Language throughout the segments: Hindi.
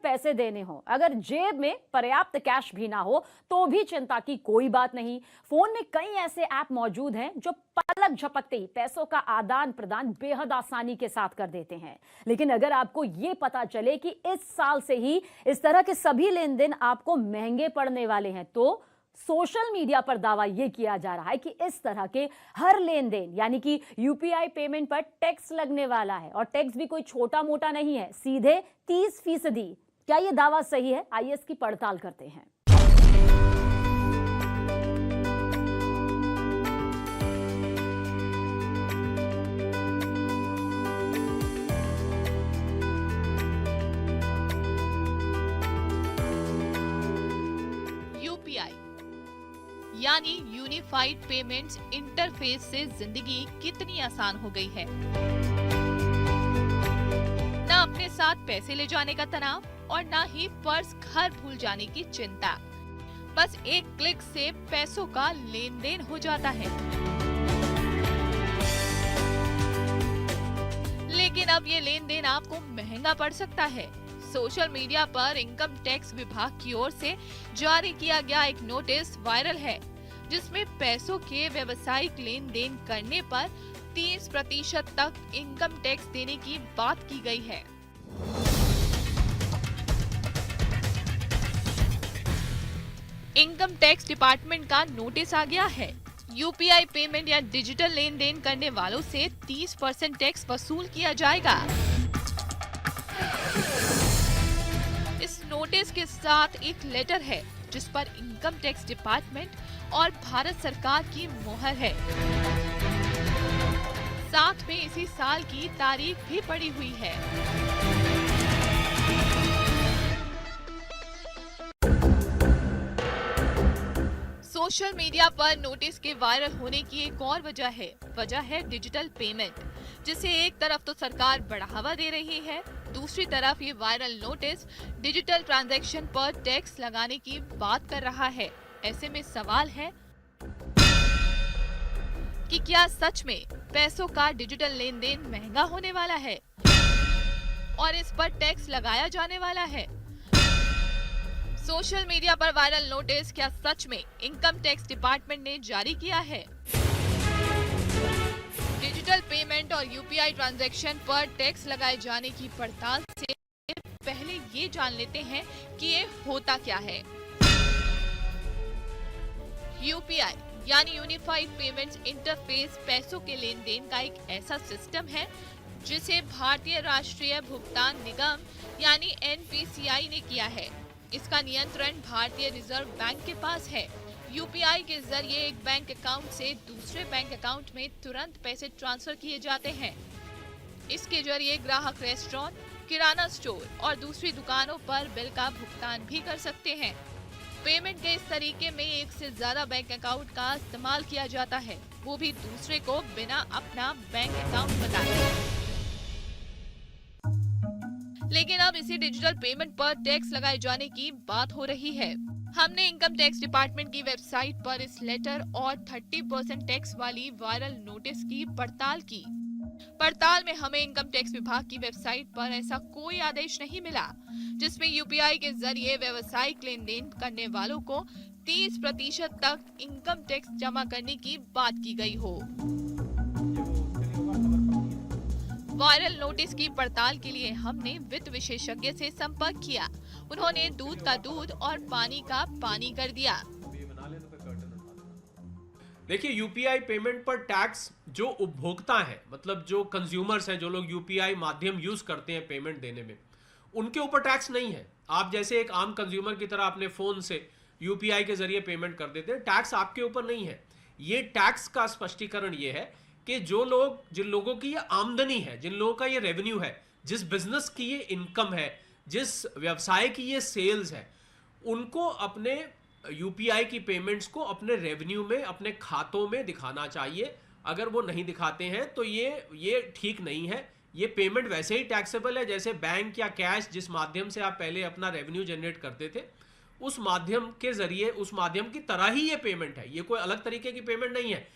पैसे देने हो, अगर जेब में पर्याप्त कैश भी ना हो तो भी चिंता की कोई बात नहीं। फोन में कई ऐसे ऐप मौजूद हैं जो पलक झपकते ही पैसों का आदान प्रदान बेहद आसानी के साथ कर देते हैं। लेकिन अगर आपको यह पता चले कि इस साल से ही इस तरह के सभी लेन देन आपको महंगे पड़ने वाले हैं, तो सोशल मीडिया पर दावा यह किया जा रहा है कि इस तरह के हर लेन देन यानी कि यूपीआई पेमेंट पर टैक्स लगने वाला है, और टैक्स भी कोई छोटा मोटा नहीं है, सीधे 30%। क्या यह दावा सही है? आइए इसकी पड़ताल करते हैं। यानी यूनिफाइड पेमेंट्स इंटरफेस से जिंदगी कितनी आसान हो गई है। ना अपने साथ पैसे ले जाने का तनाव और ना ही पर्स घर भूल जाने की चिंता। बस एक क्लिक से पैसों का लेन देन हो जाता है। लेकिन अब ये लेन देन आपको महंगा पड़ सकता है। सोशल मीडिया पर इनकम टैक्स विभाग की ओर से जारी किया गया एक नोटिस वायरल है, जिसमें पैसों के व्यावसायिक लेन देन करने पर 30% तक इनकम टैक्स देने की बात की गई है। इनकम टैक्स डिपार्टमेंट का नोटिस आ गया है। यूपीआई पेमेंट या डिजिटल लेन देन करने वालों से 30% टैक्स वसूल किया जाएगा। इस नोटिस के साथ एक लेटर है जिस पर इनकम टैक्स डिपार्टमेंट और भारत सरकार की मोहर है। साथ में इसी साल की तारीख भी पड़ी हुई है। सोशल मीडिया पर नोटिस के वायरल होने की एक और वजह है डिजिटल पेमेंट, जिसे एक तरफ तो सरकार बढ़ावा दे रही है, दूसरी तरफ ये वायरल नोटिस डिजिटल ट्रांजैक्शन पर टैक्स लगाने की बात कर रहा है। ऐसे में सवाल है कि क्या सच में पैसों का डिजिटल लेन देन महंगा होने वाला है और इस पर टैक्स लगाया जाने वाला है? सोशल मीडिया पर वायरल नोटिस क्या सच में इनकम टैक्स डिपार्टमेंट ने जारी किया है? डिजिटल पेमेंट और यूपीआई ट्रांजैक्शन पर टैक्स लगाए जाने की पड़ताल से पहले ये जान लेते हैं कि ये होता क्या है। यूपीआई यानी यूनिफाइड पेमेंट्स इंटरफेस पैसों के लेन देन का एक ऐसा सिस्टम है जिसे भारतीय राष्ट्रीय भुगतान निगम यानी एनपीसीआई ने किया है। इसका नियंत्रण भारतीय रिजर्व बैंक के पास है। यूपीआई के जरिए एक बैंक अकाउंट से दूसरे बैंक अकाउंट में तुरंत पैसे ट्रांसफर किए जाते हैं। इसके जरिए ग्राहक रेस्टोरेंट, किराना स्टोर और दूसरी दुकानों पर बिल का भुगतान भी कर सकते हैं। पेमेंट के इस तरीके में एक से ज्यादा बैंक अकाउंट का इस्तेमाल किया जाता है, वो भी दूसरे को बिना अपना बैंक अकाउंट बताए। लेकिन अब इसी डिजिटल पेमेंट पर टैक्स लगाए जाने की बात हो रही है। हमने इनकम टैक्स डिपार्टमेंट की वेबसाइट पर इस लेटर और 30% टैक्स वाली वायरल नोटिस की पड़ताल की। पड़ताल में हमें इनकम टैक्स विभाग की वेबसाइट पर ऐसा कोई आदेश नहीं मिला जिसमें यूपीआई के जरिए व्यावसायिक लेन देन करने वालों को 30% तक इनकम टैक्स जमा करने की बात की गई हो। वायरल नोटिस की पड़ताल के लिए हमने वित्त विशेषज्ञ से संपर्क किया। उन्होंने दूध का दूध और पानी का पानी कर दिया। देखिए, यूपीआई पेमेंट पर टैक्स जो उपभोक्ता है, मतलब जो कंज्यूमर्स हैं, जो लोग यूपीआई माध्यम यूज करते हैं पेमेंट देने में, उनके ऊपर टैक्स नहीं है। आप जैसे एक आम कंज्यूमर की तरह अपने फोन से यूपीआई के जरिए पेमेंट कर देते हैं, टैक्स आपके ऊपर नहीं है। ये टैक्स का स्पष्टीकरण ये है कि जिन लोगों की ये आमदनी है, जिन लोगों का ये रेवेन्यू है, जिस बिजनेस की ये इनकम है, जिस व्यवसाय की ये सेल्स है, उनको अपने यूपीआई की पेमेंट्स को अपने रेवेन्यू में, अपने खातों में दिखाना चाहिए। अगर वो नहीं दिखाते हैं तो ये ठीक नहीं है। ये पेमेंट वैसे ही टैक्सेबल है जैसे बैंक या कैश, जिस माध्यम से आप पहले अपना रेवेन्यू जनरेट करते थे, उस माध्यम के जरिए, उस माध्यम की तरह ही ये पेमेंट है। ये कोई अलग तरीके की पेमेंट नहीं है।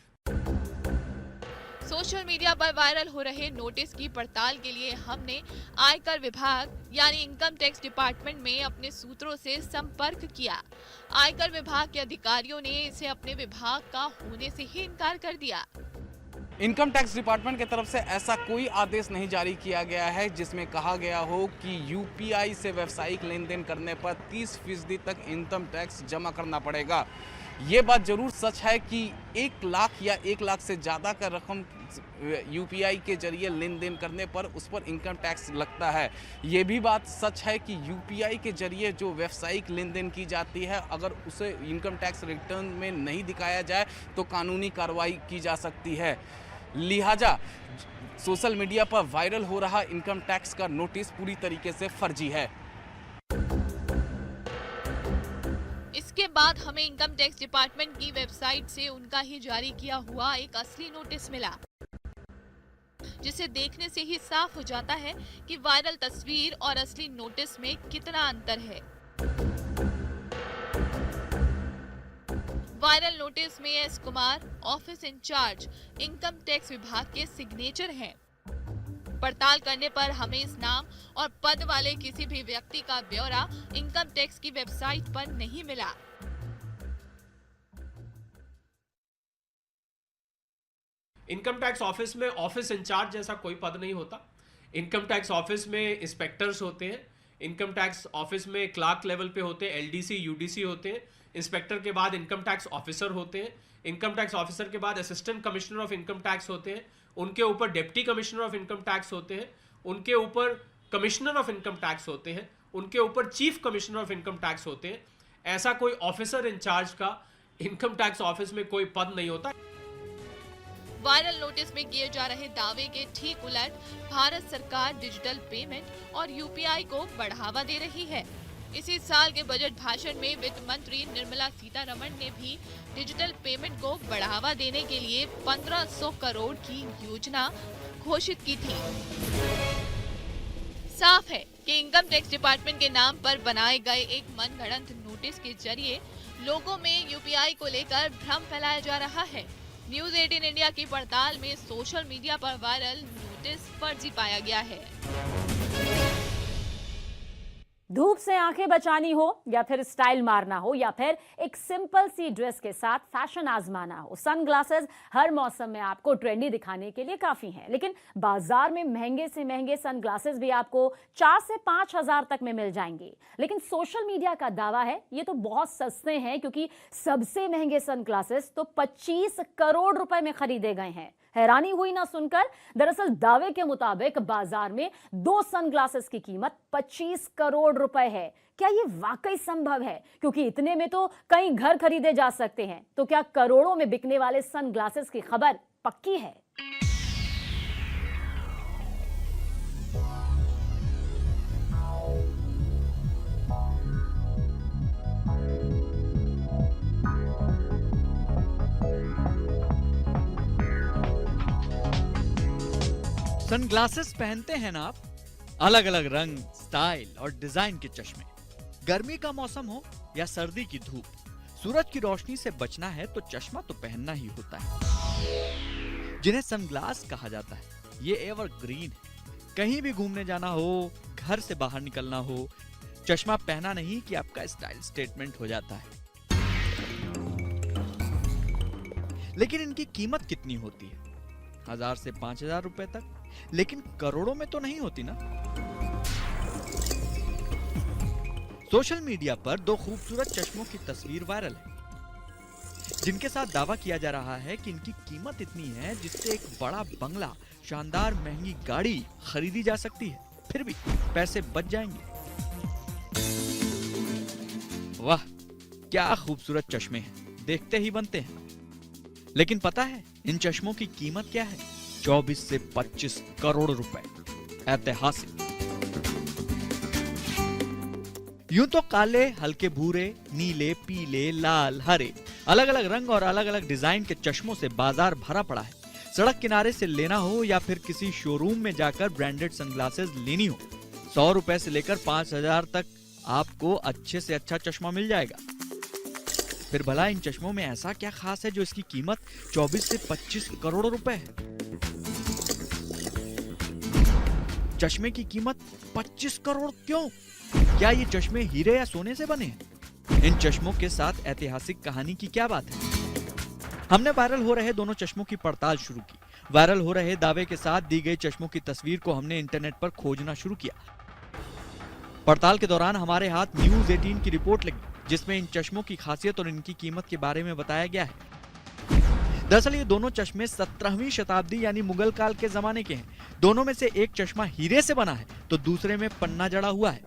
सोशल मीडिया पर वायरल हो रहे नोटिस की पड़ताल के लिए हमने आयकर विभाग यानी इनकम टैक्स डिपार्टमेंट में अपने सूत्रों से संपर्क किया। आयकर विभाग के अधिकारियों ने इसे अपने विभाग का होने से ही इनकार कर दिया। इनकम टैक्स डिपार्टमेंट की तरफ से ऐसा कोई आदेश नहीं जारी किया गया है जिसमें कहा गया हो कि यूपीआई से व्यावसायिक लेन देन करने पर 30% तक इनकम टैक्स जमा करना पड़ेगा। ये बात जरूर सच है कि 1 लाख या 1 लाख से ज़्यादा का रकम यूपीआई के जरिए लेन देन करने पर उस पर इनकम टैक्स लगता है। ये भी बात सच है कि यूपीआई के जरिए जो व्यावसायिक लेन देन की जाती है, अगर उसे इनकम टैक्स रिटर्न में नहीं दिखाया जाए तो कानूनी कार्रवाई की जा सकती है। लिहाजा सोशल मीडिया पर वायरल हो रहा इनकम टैक्स का नोटिस पूरी तरीके से फर्जी है। इसके बाद हमें इनकम टैक्स डिपार्टमेंट की वेबसाइट से उनका ही जारी किया हुआ एक असली नोटिस मिला, जिसे देखने से ही साफ हो जाता है कि वायरल तस्वीर और असली नोटिस में कितना अंतर है। वायरल नोटिस में S Kumar, office incharge, income tax विभाग के सिग्नेचर हैं। पड़ताल करने पर हमें इस नाम और पद वाले किसी भी व्यक्ति का ब्यौरा इनकम टैक्स की वेबसाइट पर नहीं मिला। इनकम टैक्स ऑफिस में ऑफिस इंचार्ज जैसा कोई पद नहीं होता। इनकम टैक्स ऑफिस में इंस्पेक्टर्स होते हैं। इनकम टैक्स ऑफिस में क्लार्क लेवल पे होते हैं, एलडीसी, यूडीसी होते हैं। इंस्पेक्टर के बाद इनकम टैक्स ऑफिसर होते हैं। इनकम टैक्स ऑफिसर के बाद assistant commissioner of income tax होते हैं। उनके ऊपर deputy commissioner of income tax होते हैं। उनके ऊपर कमिश्नर ऑफ इनकम टैक्स होते हैं। उनके ऊपर chief commissioner of income tax होते हैं। ऐसा कोई ऑफिसर इंचार्ज का इनकम टैक्स ऑफिस में कोई पद नहीं होता। वायरल नोटिस में किए जा रहे दावे के ठीक उलट भारत सरकार डिजिटल पेमेंट और यूपीआई को बढ़ावा दे रही है। इसी साल के बजट भाषण में वित्त मंत्री निर्मला सीतारमण ने भी डिजिटल पेमेंट को बढ़ावा देने के लिए 1500 करोड़ की योजना घोषित की थी। साफ है कि इनकम टैक्स डिपार्टमेंट के नाम पर बनाए गए एक मनगढ़ंत नोटिस के जरिए लोगों में यूपीआई को लेकर भ्रम फैलाया जा रहा है। न्यूज 18 इंडिया की पड़ताल में सोशल मीडिया पर वायरल नोटिस फर्जी पाया गया है। धूप से आंखें बचानी हो या फिर स्टाइल मारना हो या फिर एक सिंपल सी ड्रेस के साथ फैशन आजमाना हो, सनग्लासेस हर मौसम में आपको ट्रेंडी दिखाने के लिए काफी हैं। लेकिन बाजार में महंगे से महंगे सनग्लासेस भी आपको 4 से 5 हजार तक में मिल जाएंगे। लेकिन सोशल मीडिया का दावा है ये तो बहुत सस्ते हैं, क्योंकि सबसे महंगे सनग्लासेस तो 25 करोड़ रुपए में खरीदे गए हैं। हैरानी हुई ना सुनकर। दरअसल दावे के मुताबिक बाजार में 2 सनग्लासेस की कीमत 25 करोड़ रुपए है। क्या ये वाकई संभव है? क्योंकि इतने में तो कई घर खरीदे जा सकते हैं। तो क्या करोड़ों में बिकने वाले सनग्लासेस की खबर पक्की है? सनग्लासेस पहनते हैं ना आप, अलग अलग रंग, स्टाइल और डिजाइन के चश्मे। गर्मी का मौसम हो या सर्दी की धूप, सूरज की रोशनी से बचना है तो चश्मा तो पहनना ही होता है, जिन्हें सनग्लास कहा जाता है। ये एवरग्रीन है। कहीं भी घूमने जाना हो, घर से बाहर निकलना हो, चश्मा पहना नहीं कि आपका स्टाइल स्टेटमेंट हो जाता है। लेकिन इनकी कीमत कितनी होती है? 1000 से 5000 रुपए तक, लेकिन करोड़ों में तो नहीं होती ना। सोशल मीडिया पर 2 खूबसूरत चश्मों की तस्वीर वायरल है, जिनके साथ दावा किया जा रहा है कि इनकी कीमत इतनी है जिससे एक बड़ा बंगला, शानदार महंगी गाड़ी खरीदी जा सकती है। फिर भी पैसे बच जाएंगे। वाह, क्या खूबसूरत चश्मे हैं, देखते ही बनते हैं। लेकिन पता है इन चश्मों की कीमत क्या है? 24 से 25 करोड़ रुपए। ऐतिहासिक। यूं तो काले, हल्के भूरे, नीले, पीले, लाल, हरे, अलग अलग रंग और अलग अलग डिजाइन के चश्मों से बाजार भरा पड़ा है। सड़क किनारे से लेना हो या फिर किसी शोरूम में जाकर ब्रांडेड सनग्लासेस लेनी हो, 100 रुपए से लेकर 5000 तक आपको अच्छे से अच्छा चश्मा मिल जाएगा। फिर भला इन चश्मों में ऐसा क्या खास है जो इसकी कीमत 24 से 25 करोड़ रुपए है? चश्मे की कीमत 25 करोड़ क्यों? क्या ये चश्मे हीरे या सोने से बने हैं? इन चश्मों के साथ ऐतिहासिक कहानी की क्या बात है? हमने वायरल हो रहे दोनों चश्मों की पड़ताल शुरू की। वायरल हो रहे दावे के साथ दी गई चश्मों की तस्वीर को हमने इंटरनेट पर खोजना शुरू किया। पड़ताल के दौरान हमारे हाथ न्यूज़ 18 की रिपोर्ट लगी, जिसमें इन चश्मों की खासियत और इनकी कीमत के बारे में बताया गया है। दरअसल ये दोनों चश्मे 17वीं शताब्दी यानी मुगल काल के जमाने के हैं। दोनों में से एक चश्मा हीरे से बना है तो दूसरे में पन्ना जड़ा हुआ है।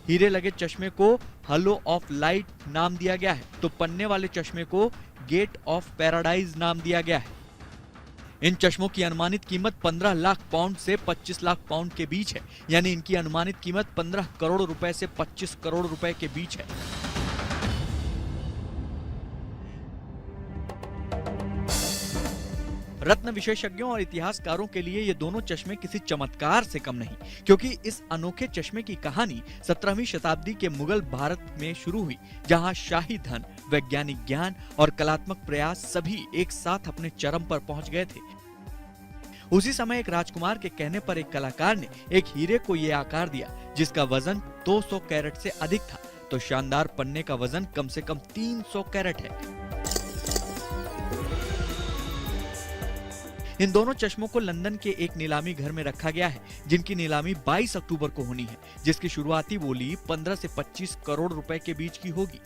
हीरे लगे चश्मे को हलो ऑफ लाइट नाम दिया गया है तो पन्ने वाले चश्मे को गेट ऑफ पैराडाइज नाम दिया गया है। इन चश्मों की अनुमानित कीमत 15 लाख पाउंड से 25 लाख पाउंड के बीच है, यानी इनकी अनुमानित कीमत 15 करोड़ रुपए से 25 करोड़ रुपए के बीच है। रत्न विशेषज्ञों और इतिहासकारों के लिए ये दोनों चश्मे किसी चमत्कार से कम नहीं, क्योंकि इस अनोखे चश्मे की कहानी 17वीं शताब्दी के मुगल भारत में शुरू हुई, जहां शाही धन, वैज्ञानिक ज्ञान और कलात्मक प्रयास सभी एक साथ अपने चरम पर पहुंच गए थे। उसी समय एक राजकुमार के कहने पर एक कलाकार ने एक हीरे को यह आकार दिया जिसका वजन 200 कैरेट से अधिक था, तो शानदार पन्ने का वजन कम से कम 300 कैरेट है। इन दोनों चश्मों को लंदन के एक नीलामी घर में रखा गया है, जिनकी नीलामी 22 अक्टूबर को होनी है, जिसकी शुरुआती बोली 15 से 25 करोड़ रुपए के बीच की होगी।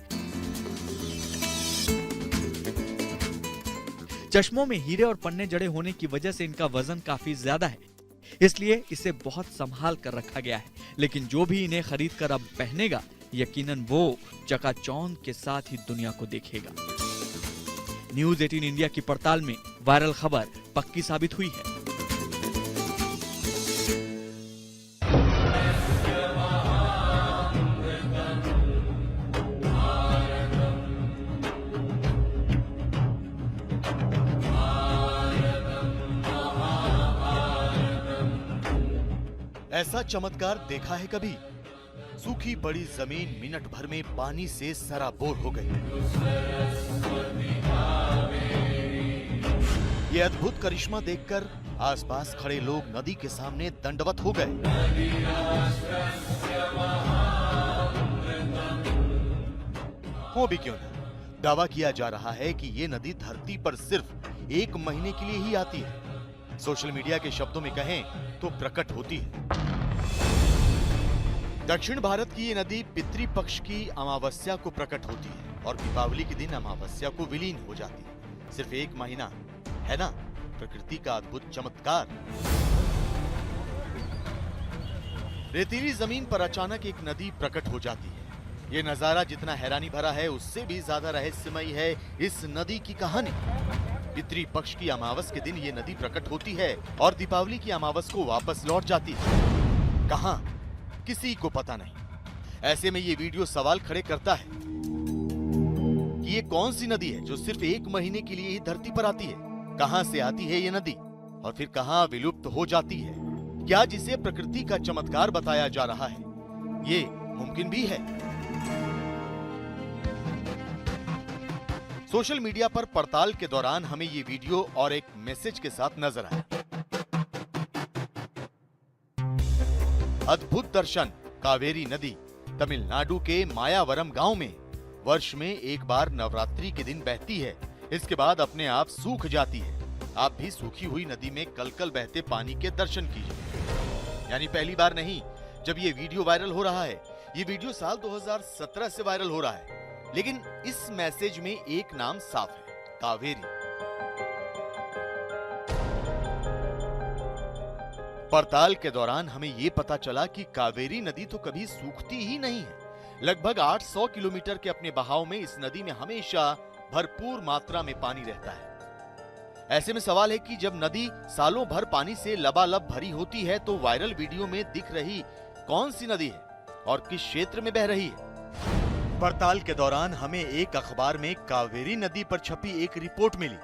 चश्मों में हीरे और पन्ने जड़े होने की वजह से इनका वजन काफी ज्यादा है, इसलिए इसे बहुत संभाल कर रखा गया है। लेकिन जो भी इन्हें खरीद कर अब पहनेगा, यकीनन वो चकाचौंध के साथ ही दुनिया को देखेगा। न्यूज़ 18 इंडिया की पड़ताल में वायरल खबर पक्की साबित हुई है। ऐसा चमत्कार देखा है कभी? सूखी पड़ी जमीन मिनट भर में पानी से सराबोर हो गई। ये अद्भुत करिश्मा देखकर आसपास खड़े लोग नदी के सामने दंडवत हो गए। हो भी क्यों ना, दावा किया जा रहा है कि ये नदी धरती पर सिर्फ 1 महीने के लिए ही आती है। सोशल मीडिया के शब्दों में कहें तो प्रकट होती है। दक्षिण भारत की ये नदी पितृपक्ष की अमावस्या को प्रकट होती है और दीपावली के दिन अमावस्या को विलीन हो जाती है। सिर्फ 1 महीना है ना, प्रकृति का अद्भुत चमत्कार। रेतीली जमीन पर अचानक एक नदी प्रकट हो जाती है। ये नजारा जितना हैरानी भरा है, उससे भी ज्यादा रहस्यमयी है इस नदी की कहानी। पितृपक्ष की अमावस के दिन ये नदी प्रकट होती है और दीपावली की अमावस को वापस लौट जाती है। कहां? किसी को पता नहीं। ऐसे में ये वीडियो सवाल खड़े करता है कि ये कौन सी नदी है जो सिर्फ 1 महीने के लिए ही धरती पर आती है? कहां से आती है ये नदी और फिर कहां विलुप्त हो जाती है? क्या जिसे प्रकृति का चमत्कार बताया जा रहा है, ये मुमकिन भी है? सोशल मीडिया पर पड़ताल के दौरान हमें ये वीडियो और एक मैसेज के साथ नजर आया। अद्भुत दर्शन। कावेरी नदी तमिलनाडु के मायावरम गांव में वर्ष में एक बार नवरात्रि के दिन बहती है। इसके बाद अपने आप सूख जाती है। आप भी सूखी हुई नदी में कलकल बहते पानी के दर्शन कीजिए। यानी पहली बार नहीं जब ये वीडियो वायरल हो रहा है। ये वीडियो साल 2017 से वायरल हो रहा है, लेकिन इस मैसेज में एक नाम साफ है, कावेरी। पड़ताल के दौरान हमें यह पता चला कि कावेरी नदी तो कभी सूखती ही नहीं है। लगभग 800 किलोमीटर के अपने बहाव में इस नदी में हमेशा भरपूर मात्रा में पानी रहता है। ऐसे में सवाल है कि जब नदी सालों भर पानी से लबालब भरी होती है तो वायरल वीडियो में दिख रही कौन सी नदी है और किस क्षेत्र में बह रही है? पड़ताल के दौरान हमें एक अखबार में कावेरी नदी पर छपी एक रिपोर्ट मिली।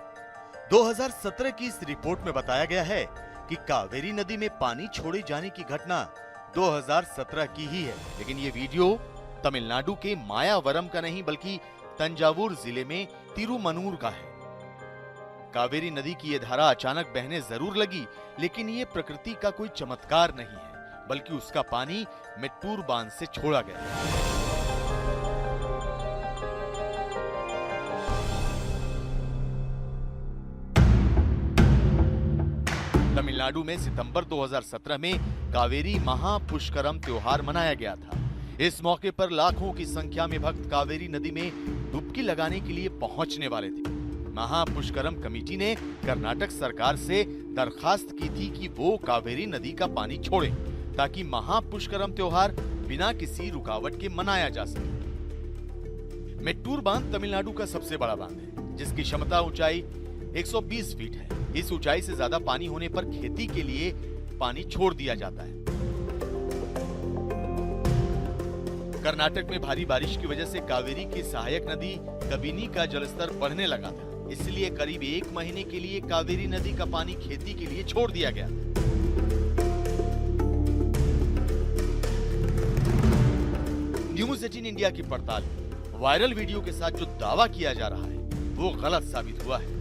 2017 की इस रिपोर्ट में बताया गया है कि कावेरी नदी में पानी छोड़े जाने की घटना 2017 की ही है, लेकिन ये वीडियो तमिलनाडु के मायावरम का नहीं बल्कि तंजावुर जिले में तिरुमनूर का है। कावेरी नदी की ये धारा अचानक बहने जरूर लगी, लेकिन ये प्रकृति का कोई चमत्कार नहीं है, बल्कि उसका पानी मेट्टूर बांध से छोड़ा गया। तमिलनाडु में सितंबर 2017 में कावेरी महापुष्करम त्योहार मनाया गया था। इस मौके पर लाखों की संख्या में भक्त कावेरी नदी में डुबकी लगाने के लिए पहुंचने वाले थे। महापुष्करम कमेटी ने कर्नाटक सरकार से दरखास्त की थी कि वो कावेरी नदी का पानी छोड़े, ताकि महापुष्करम त्योहार बिना किसी रुकावट के मनाया जा सके। मेट्टूर बांध तमिलनाडु का सबसे बड़ा बांध है, जिसकी क्षमता ऊंचाई 120 फीट है। इस ऊंचाई से ज्यादा पानी होने पर खेती के लिए पानी छोड़ दिया जाता है। कर्नाटक में भारी बारिश की वजह से कावेरी की सहायक नदी कबिनी का जलस्तर बढ़ने लगा था, इसलिए करीब 1 महीने के लिए कावेरी नदी का पानी खेती के लिए छोड़ दिया गया। न्यूज़ 18 इंडिया की पड़ताल वायरल वीडियो के साथ जो दावा किया जा रहा है वो गलत साबित हुआ है।